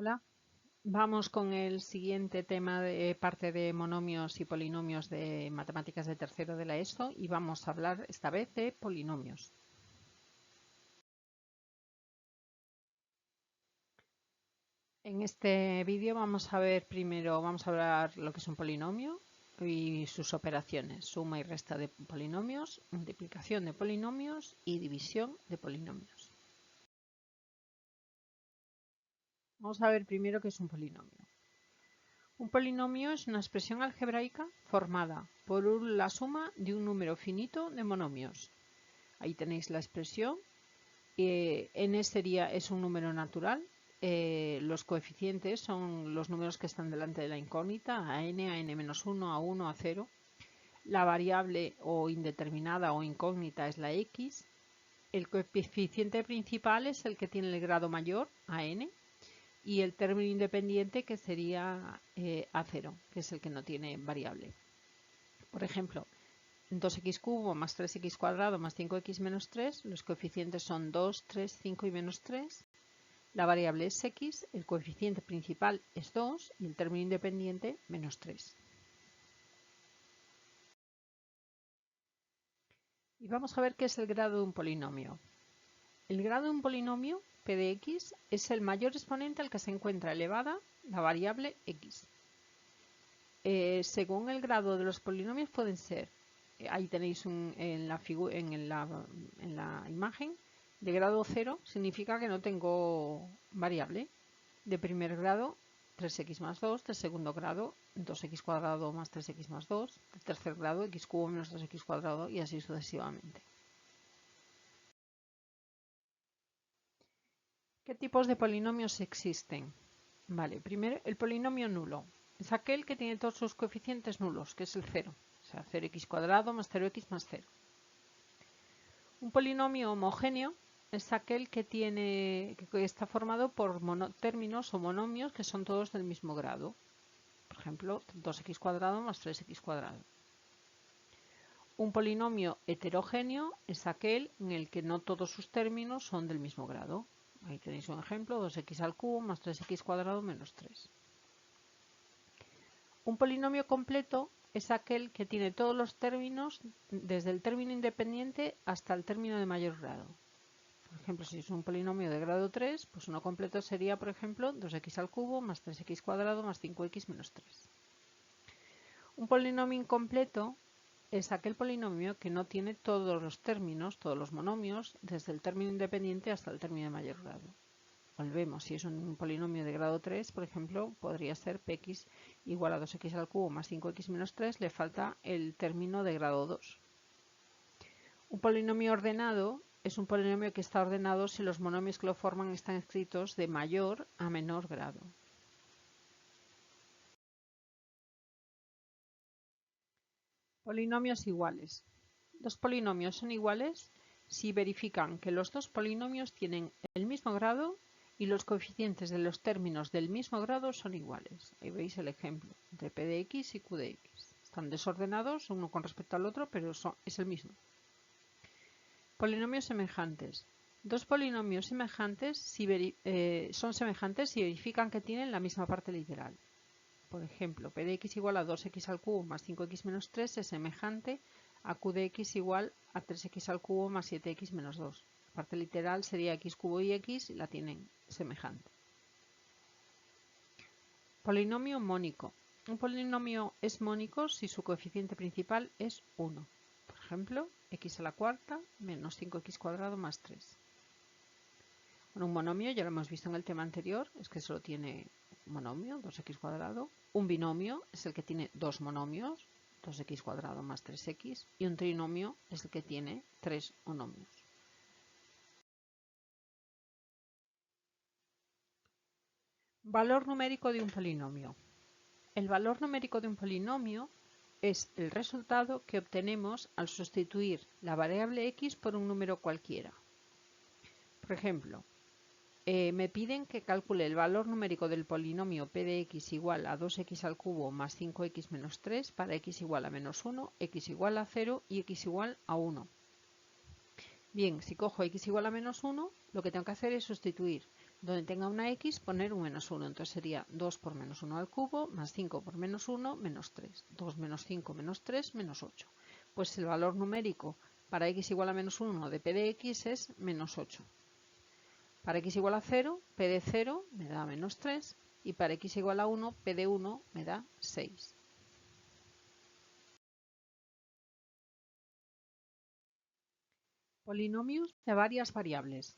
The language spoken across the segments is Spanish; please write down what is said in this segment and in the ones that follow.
Hola, vamos con el siguiente tema de parte de monomios y polinomios de matemáticas de tercero de la ESO y vamos a hablar esta vez de polinomios. En este vídeo vamos a ver primero, vamos a hablar lo que es un polinomio y sus operaciones, suma y resta de polinomios, multiplicación de polinomios y división de polinomios. Vamos a ver primero qué es un polinomio. Un polinomio es una expresión algebraica formada por la suma de un número finito de monomios. Ahí tenéis la expresión. N es un número natural. Los coeficientes son los números que están delante de la incógnita, a n-1, a1, a 0. La variable o indeterminada o incógnita es la x. El coeficiente principal es el que tiene el grado mayor, a n. Y el término independiente que sería A0, que es el que no tiene variable. Por ejemplo, 2x cubo más 3x cuadrado más 5x menos 3, los coeficientes son 2, 3, 5 y menos 3. La variable es x, el coeficiente principal es 2 y el término independiente menos 3. Y vamos a ver qué es el grado de un polinomio. El grado de un polinomio, p de x, es el mayor exponente al que se encuentra elevada la variable x. Según el grado de los polinomios pueden ser, ahí tenéis en la imagen, de grado 0 significa que no tengo variable. De primer grado 3x más 2, de segundo grado 2x cuadrado más 3x más 2, de tercer grado x cubo menos 2x cuadrado y así sucesivamente. ¿Qué tipos de polinomios existen? Vale, primero el polinomio nulo. Es aquel que tiene todos sus coeficientes nulos, que es el 0. O sea, 0x cuadrado más 0x más 0. Un polinomio homogéneo es aquel que está formado por términos o monomios que son todos del mismo grado. Por ejemplo, 2x cuadrado más 3x cuadrado. Un polinomio heterogéneo es aquel en el que no todos sus términos son del mismo grado. Ahí tenéis un ejemplo, 2x al cubo más 3x cuadrado menos 3. Un polinomio completo es aquel que tiene todos los términos desde el término independiente hasta el término de mayor grado. Por ejemplo, si es un polinomio de grado 3, pues uno completo sería, por ejemplo, 2x al cubo más 3x cuadrado más 5x menos 3. Un polinomio incompleto es aquel polinomio que no tiene todos los términos, todos los monomios, desde el término independiente hasta el término de mayor grado. Volvemos, si es un polinomio de grado 3, por ejemplo, podría ser px igual a 2x al cubo más 5x menos 3, le falta el término de grado 2. Un polinomio ordenado es un polinomio que está ordenado si los monomios que lo forman están escritos de mayor a menor grado. Polinomios iguales. Dos polinomios son iguales si verifican que los dos polinomios tienen el mismo grado y los coeficientes de los términos del mismo grado son iguales. Ahí veis el ejemplo entre p de x y q de x. Están desordenados uno con respecto al otro, pero es el mismo. Polinomios semejantes. Dos polinomios semejantes son semejantes si verifican que tienen la misma parte literal. Por ejemplo, p de x igual a 2x al cubo más 5x menos 3 es semejante a q de x igual a 3x al cubo más 7x menos 2. La parte literal sería x cubo y x y la tienen semejante. Polinomio mónico. Un polinomio es mónico si su coeficiente principal es 1. Por ejemplo, x a la cuarta menos 5x cuadrado más 3. Bueno, un monomio, ya lo hemos visto en el tema anterior, es que solo tiene monomio, 2x cuadrado. Un binomio es el que tiene dos monomios, 2x cuadrado más 3x. Y un trinomio es el que tiene tres monomios. Valor numérico de un polinomio. El valor numérico de un polinomio es el resultado que obtenemos al sustituir la variable x por un número cualquiera. Por ejemplo, me piden que calcule el valor numérico del polinomio p de x igual a 2x al cubo más 5x menos 3 para x igual a menos 1, x igual a 0 y x igual a 1. Bien, si cojo x igual a menos 1, lo que tengo que hacer es sustituir Donde tenga una x, poner un menos 1. Entonces sería 2 por menos 1 al cubo, más 5 por menos 1, menos 3. 2 menos 5 menos 3, menos 8. Pues el valor numérico para x igual a menos 1 de p de x es menos 8. Para x igual a 0, p de 0 me da menos 3. Y para x igual a 1, p de 1 me da 6. Polinomios de varias variables.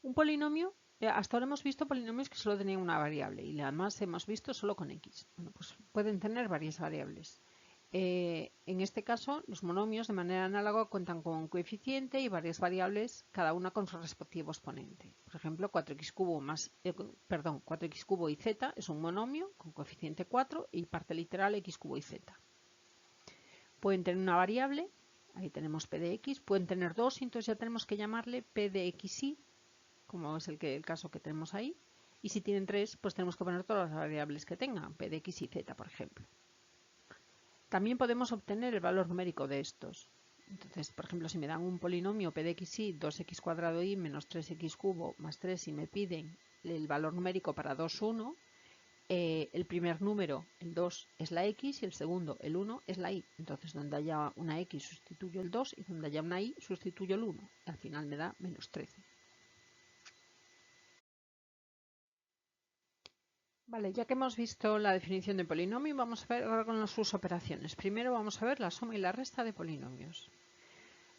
Un polinomio, hasta ahora hemos visto polinomios que solo tenían una variable y además hemos visto solo con x. Bueno, pues pueden tener varias variables. En este caso, los monomios de manera análoga cuentan con un coeficiente y varias variables, cada una con su respectivo exponente. Por ejemplo, 4x cubo y z es un monomio con coeficiente 4 y parte literal x cubo y z. Pueden tener una variable, ahí tenemos p de x, pueden tener dos, y entonces ya tenemos que llamarle p de xy, como es el caso que tenemos ahí. Y si tienen tres, pues tenemos que poner todas las variables que tengan, p de x y z, por ejemplo. También podemos obtener el valor numérico de estos. Entonces, por ejemplo, si me dan un polinomio p de xy, 2x cuadrado y menos 3x cubo más 3 y me piden el valor numérico para 2, 1, el primer número, el 2, es la x y el segundo, el 1, es la y. Entonces, donde haya una x sustituyo el 2 y donde haya una y sustituyo el 1. Al final me da menos 13. Vale, ya que hemos visto la definición de polinomio, vamos a ver ahora con sus operaciones. Primero vamos a ver la suma y la resta de polinomios.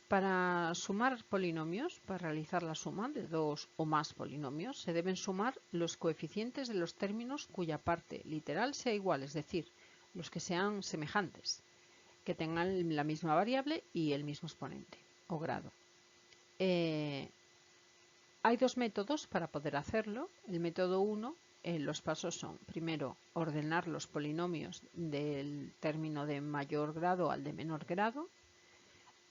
Para sumar polinomios, para realizar la suma de dos o más polinomios, se deben sumar los coeficientes de los términos cuya parte literal sea igual, es decir, los que sean semejantes, que tengan la misma variable y el mismo exponente o grado. Hay dos métodos para poder hacerlo. El método 1, los pasos son, primero, ordenar los polinomios del término de mayor grado al de menor grado,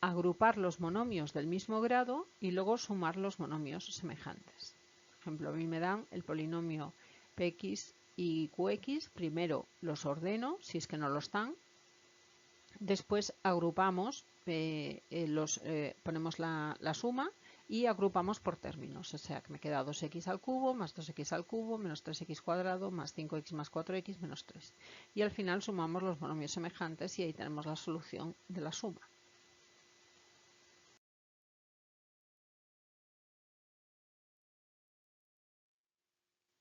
agrupar los monomios del mismo grado y luego sumar los monomios semejantes. Por ejemplo, a mí me dan el polinomio px y qx, primero los ordeno, si es que no lo están, después agrupamos, ponemos la suma y agrupamos por términos, o sea que me queda 2x al cubo más 2x al cubo menos 3x cuadrado más 5x más 4x menos 3. Y al final sumamos los monomios semejantes y ahí tenemos la solución de la suma.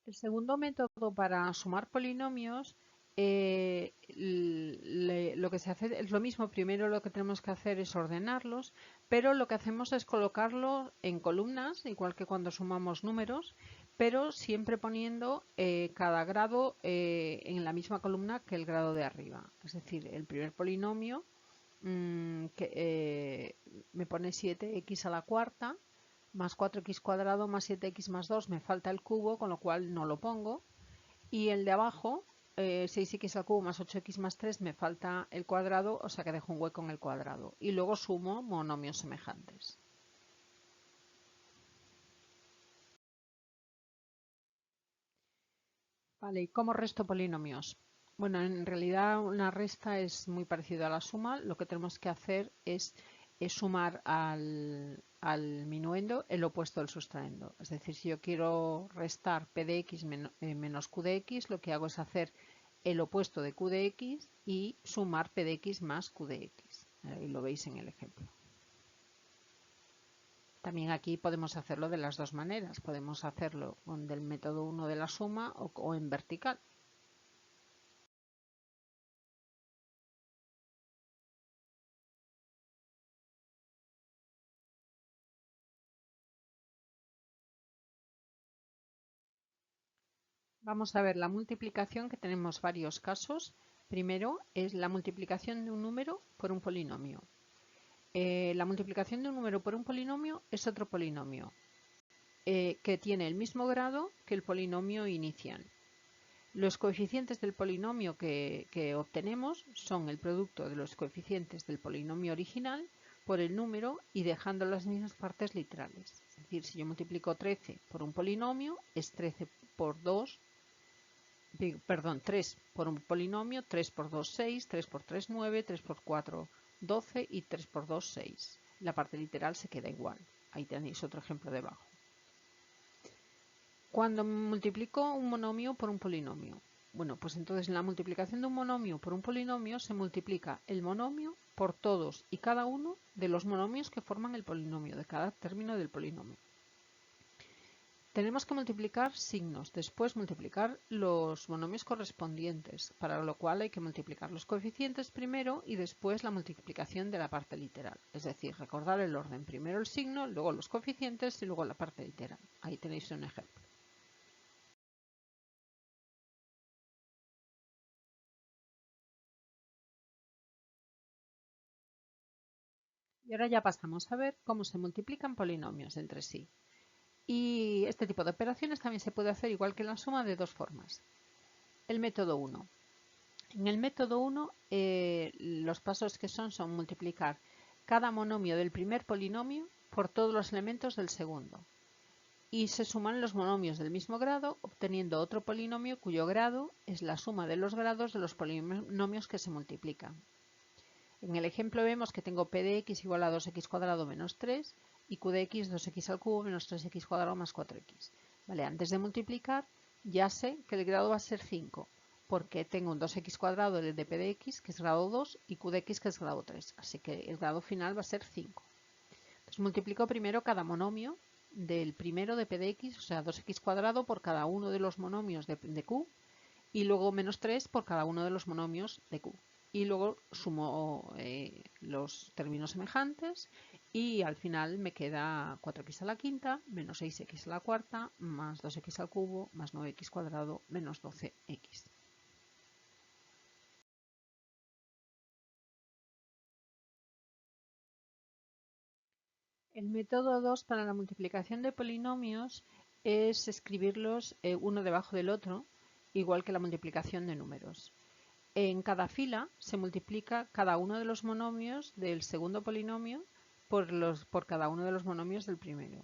El segundo método para sumar polinomios, lo que se hace es lo mismo. Primero lo que tenemos que hacer es ordenarlos, pero lo que hacemos es colocarlos en columnas, igual que cuando sumamos números, pero siempre poniendo cada grado en la misma columna que el grado de arriba. Es decir, el primer polinomio me pone 7x a la cuarta, más 4x cuadrado más 7x más 2, me falta el cubo, con lo cual no lo pongo. Y el de abajo, 6x al cubo más 8x más 3, me falta el cuadrado, o sea que dejo un hueco en el cuadrado. Y luego sumo monomios semejantes. Vale, ¿y cómo resto polinomios? Bueno, en realidad una resta es muy parecido a la suma. Lo que tenemos que hacer es sumar al minuendo el opuesto del sustraendo. Es decir, si yo quiero restar p de x menos q de x, lo que hago es hacer el opuesto de q de x y sumar p de x más q de x. Ahí lo veis en el ejemplo. También aquí podemos hacerlo de las dos maneras. Podemos hacerlo con del método 1 de la suma o en vertical. Vamos a ver la multiplicación, que tenemos varios casos. Primero es la multiplicación de un número por un polinomio. La multiplicación de un número por un polinomio es otro polinomio que tiene el mismo grado que el polinomio inicial. Los coeficientes del polinomio que obtenemos son el producto de los coeficientes del polinomio original por el número y dejando las mismas partes literales. Es decir, si yo multiplico 13 por un polinomio, es 13 por 2, perdón, 3 por un polinomio, 3 por 2, 6, 3 por 3, 9, 3 por 4, 12 y 3 por 2, 6. La parte literal se queda igual. Ahí tenéis otro ejemplo debajo. Cuando multiplico un monomio por un polinomio, bueno, pues entonces en la multiplicación de un monomio por un polinomio se multiplica el monomio por todos y cada uno de los monomios que forman el polinomio, de cada término del polinomio. Tenemos que multiplicar signos, después multiplicar los monomios correspondientes, para lo cual hay que multiplicar los coeficientes primero y después la multiplicación de la parte literal. Es decir, recordar el orden, primero el signo, luego los coeficientes y luego la parte literal. Ahí tenéis un ejemplo. Y ahora ya pasamos a ver cómo se multiplican polinomios entre sí. Y este tipo de operaciones también se puede hacer igual que la suma de dos formas. El método 1. En el método 1 los pasos que son multiplicar cada monomio del primer polinomio por todos los elementos del segundo. Y se suman los monomios del mismo grado, obteniendo otro polinomio cuyo grado es la suma de los grados de los polinomios que se multiplican. En el ejemplo vemos que tengo p de x igual a 2x cuadrado menos 3 y q de x 2x al cubo menos 3x cuadrado más 4x. Vale, antes de multiplicar ya sé que el grado va a ser 5 porque tengo un 2x cuadrado de p de x que es grado 2 y q de x que es grado 3. Así que el grado final va a ser 5. Entonces multiplico primero cada monomio del primero de p de x, o sea 2x cuadrado por cada uno de los monomios de q y luego menos 3 por cada uno de los monomios de q. Y luego sumo los términos semejantes y al final me queda 4x a la quinta menos 6x a la cuarta más 2x al cubo más 9x cuadrado menos 12x. El método 2 para la multiplicación de polinomios es escribirlos uno debajo del otro, igual que la multiplicación de números. En cada fila se multiplica cada uno de los monomios del segundo polinomio por cada uno de los monomios del primero.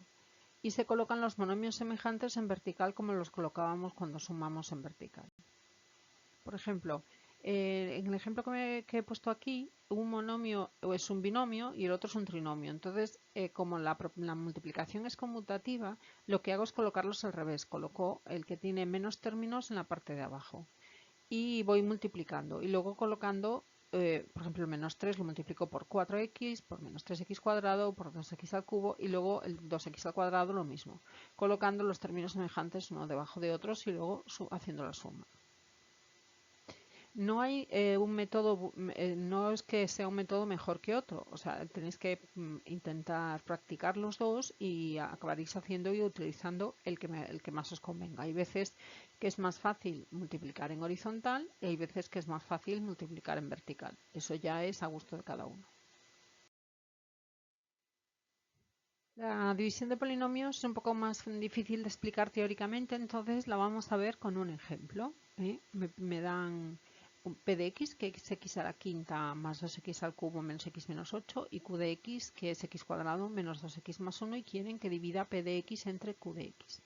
Y se colocan los monomios semejantes en vertical como los colocábamos cuando sumamos en vertical. Por ejemplo, en el ejemplo que he puesto aquí, un monomio es un binomio y el otro es un trinomio. Entonces, como la multiplicación es conmutativa, lo que hago es colocarlos al revés. Coloco el que tiene menos términos en la parte de abajo. Y voy multiplicando y luego colocando, por ejemplo, el menos 3 lo multiplico por 4x, por menos 3x cuadrado, por 2x al cubo y luego el 2x al cuadrado lo mismo, colocando los términos semejantes uno debajo de otros y luego haciendo la suma. No hay un método, no es que sea un método mejor que otro, o sea, tenéis que intentar practicar los dos y acabaréis haciendo y utilizando el que más os convenga. Hay veces que es más fácil multiplicar en horizontal y hay veces que es más fácil multiplicar en vertical. Eso ya es a gusto de cada uno. La división de polinomios es un poco más difícil de explicar teóricamente, entonces la vamos a ver con un ejemplo. Me dan p de x, que es x a la quinta más 2x al cubo menos x menos 8, y q de x, que es x cuadrado menos 2x más 1, y quieren que divida p de x entre q de x.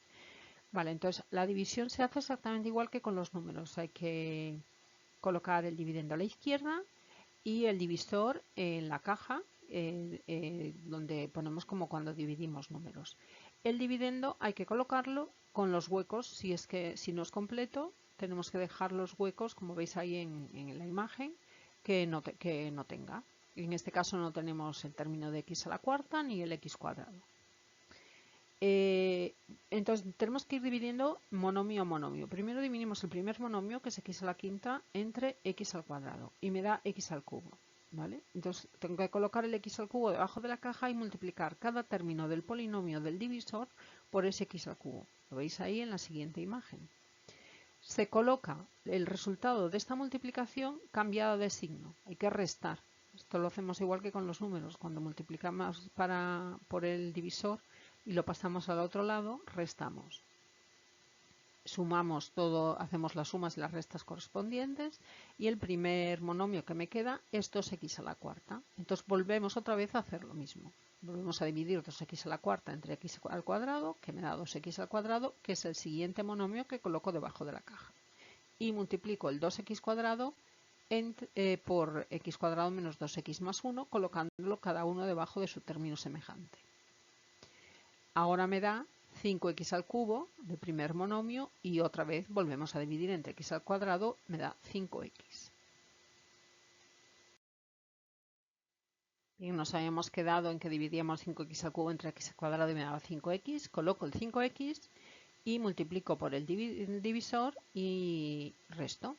Vale, entonces la división se hace exactamente igual que con los números. Hay que colocar el dividendo a la izquierda y el divisor en la caja donde ponemos como cuando dividimos números. El dividendo hay que colocarlo con los huecos, si no es completo, tenemos que dejar los huecos, como veis ahí en la imagen, que no tenga. En este caso no tenemos el término de x a la cuarta ni el x cuadrado. Entonces tenemos que ir dividiendo monomio a monomio. Primero dividimos el primer monomio, que es x a la quinta, entre x al cuadrado y me da x al cubo. ¿Vale? Entonces tengo que colocar el x al cubo debajo de la caja y multiplicar cada término del polinomio del divisor por ese x al cubo. Lo veis ahí en la siguiente imagen. Se coloca el resultado de esta multiplicación cambiado de signo. Hay que restar. Esto lo hacemos igual que con los números. Cuando multiplicamos por el divisor y lo pasamos al otro lado, restamos. Sumamos todo, hacemos las sumas y las restas correspondientes y el primer monomio que me queda es 2x a la cuarta. Entonces volvemos otra vez a hacer lo mismo. Volvemos a dividir 2x a la cuarta entre x al cuadrado, que me da 2x al cuadrado, que es el siguiente monomio que coloco debajo de la caja. Y multiplico el 2x cuadrado por x cuadrado menos 2x más 1, colocándolo cada uno debajo de su término semejante. Ahora me da 5x al cubo del primer monomio y otra vez volvemos a dividir entre x al cuadrado, me da 5x. Bien, nos habíamos quedado en que dividíamos 5x al cubo entre x al cuadrado y me daba 5x. Coloco el 5x y multiplico por el divisor y resto.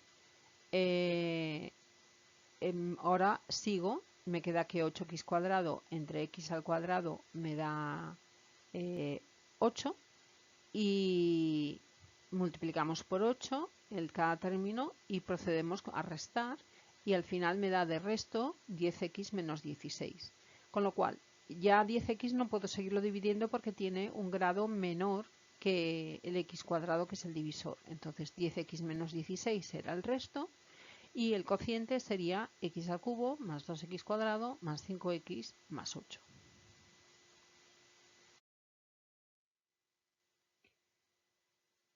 Ahora sigo, me queda que 8x cuadrado entre x al cuadrado me da 8 y multiplicamos por 8 cada término y procedemos a restar y al final me da de resto 10x menos 16. Con lo cual ya 10x no puedo seguirlo dividiendo porque tiene un grado menor que el x cuadrado, que es el divisor. Entonces 10x menos 16 será el resto y el cociente sería x al cubo más 2x cuadrado más 5x más 8.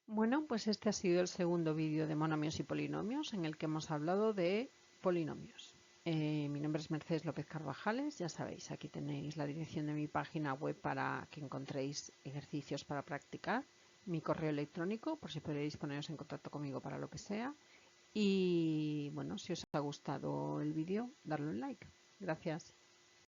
Bueno, pues este ha sido el segundo vídeo de monomios y polinomios en el que hemos hablado de polinomios. Mi nombre es Mercedes López Carvajales, ya sabéis, aquí tenéis la dirección de mi página web para que encontréis ejercicios para practicar, mi correo electrónico por si podéis poneros en contacto conmigo para lo que sea. Y bueno, si os ha gustado el vídeo, darle un like. Gracias.